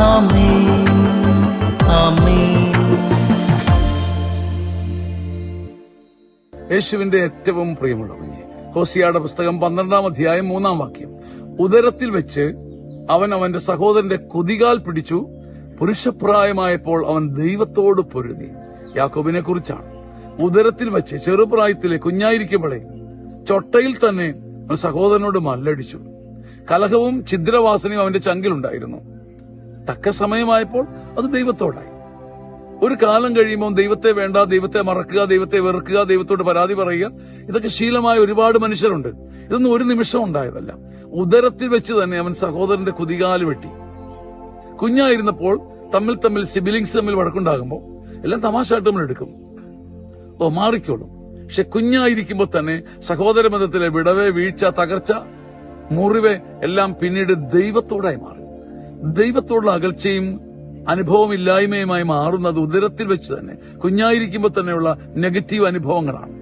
ആമേൻ ആമേൻ. യേശുവിന്റെ ഏറ്റവും പ്രിയമുള്ള കുഞ്ഞെ, ഹോസിയയുടെ പുസ്തകം 12-ാം അധ്യായം 3-ാം വാക്യം. ഉദരത്തിൽ വെച്ച് അവൻ അവന്റെ സഹോദരന്റെ കുതികാൽ പിടിച്ചു, പുരുഷപ്രായമായപ്പോൾ അവൻ ദൈവത്തോട് പൊരുതി. യാക്കോബിനെ കുറിച്ചാണ്. ഉദരത്തിൽ വെച്ച് ചെറുപ്രായത്തിലെ കുഞ്ഞായിരിക്കുമ്പോഴേ ചൊട്ടയിൽ തന്നെ അവൻ സഹോദരനോട് മല്ലടിച്ചു. കലഹവും ഛിദ്രവാസനയും അവന്റെ ചങ്കിലുണ്ടായിരുന്നു. തക്ക സമയമായപ്പോൾ അത് ദൈവത്തോടായി. ഒരു കാലം കഴിയുമ്പോൾ ദൈവത്തെ വേണ്ട, ദൈവത്തെ മറക്കുക, ദൈവത്തെ വെറുക്കുക, ദൈവത്തോട് പരാതി പറയുക, ഇതൊക്കെ ശീലമായ ഒരുപാട് മനുഷ്യരുണ്ട്. ഇതൊന്നും ഒരു നിമിഷം ഉണ്ടായതല്ല. ഉദരത്തിൽ വെച്ച് തന്നെ അവൻ സഹോദരന്റെ കുതികാല് വെട്ടി. കുഞ്ഞായിരുന്നപ്പോൾ തമ്മിൽ സിബിലിങ്സ് തമ്മിൽ വഴക്കുണ്ടാകുമ്പോൾ എല്ലാം തമാശയായിട്ട് നമ്മൾ എടുക്കും, മാറിക്കോളും. പക്ഷെ കുഞ്ഞായിരിക്കുമ്പോൾ തന്നെ സഹോദര ബന്ധത്തിലെ വിടവ്, വീഴ്ച, തകർച്ച, മുറിവ് എല്ലാം പിന്നീട് ദൈവത്തോടായി മാറും. ദൈവത്തോടുള്ള അകൽച്ചയും അനുഭവമില്ലായ്മയുമായി മാറുന്നത് ഉദരത്തിൽ വെച്ച് തന്നെ, കുഞ്ഞായിരിക്കുമ്പോൾ തന്നെയുള്ള നെഗറ്റീവ് അനുഭവങ്ങളാണ്.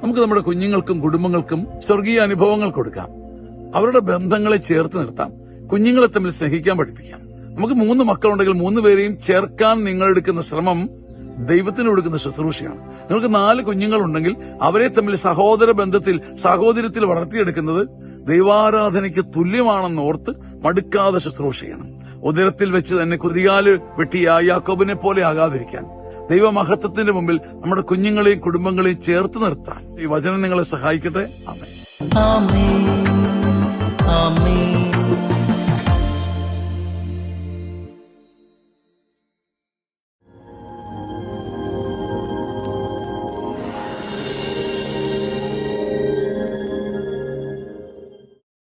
നമുക്ക് നമ്മുടെ കുഞ്ഞുങ്ങൾക്കും കുടുംബങ്ങൾക്കും സ്വർഗീയ അനുഭവങ്ങൾ കൊടുക്കാം. അവരുടെ ബന്ധങ്ങളെ ചേർത്ത് നിർത്താം. കുഞ്ഞുങ്ങളെ തമ്മിൽ സ്നേഹിക്കാൻ പഠിപ്പിക്കാം. നമുക്ക് 3 മക്കളുണ്ടെങ്കിൽ 3 പേരെയും ചേർക്കാൻ നിങ്ങൾ എടുക്കുന്ന ശ്രമം ദൈവത്തിന് കൊടുക്കുന്ന ശുശ്രൂഷയാണ്. നിങ്ങൾക്ക് 4 കുഞ്ഞുങ്ങളുണ്ടെങ്കിൽ അവരെ തമ്മിൽ സഹോദര ബന്ധത്തിൽ, സാഹോദര്യത്തിൽ വളർത്തിയെടുക്കുന്നത് ദൈവാരാധനയ്ക്ക് തുല്യമാണെന്ന് ഓർത്ത് മടുക്കാതെ ശുശ്രൂഷ ചെയ്യണം. ഉദരത്തിൽ വെച്ച് തന്നെ കുതികാല് വെട്ടിയ യാക്കോബിനെ പോലെ ആകാതിരിക്കാൻ, ദൈവമഹത്വത്തിന്റെ മുമ്പിൽ നമ്മുടെ കുഞ്ഞുങ്ങളെയും കുടുംബങ്ങളെയും ചേർത്ത് നിർത്താൻ ഈ വചനം നിങ്ങളെ സഹായിക്കട്ടെ. ആമേൻ ആമേൻ ആമേൻ.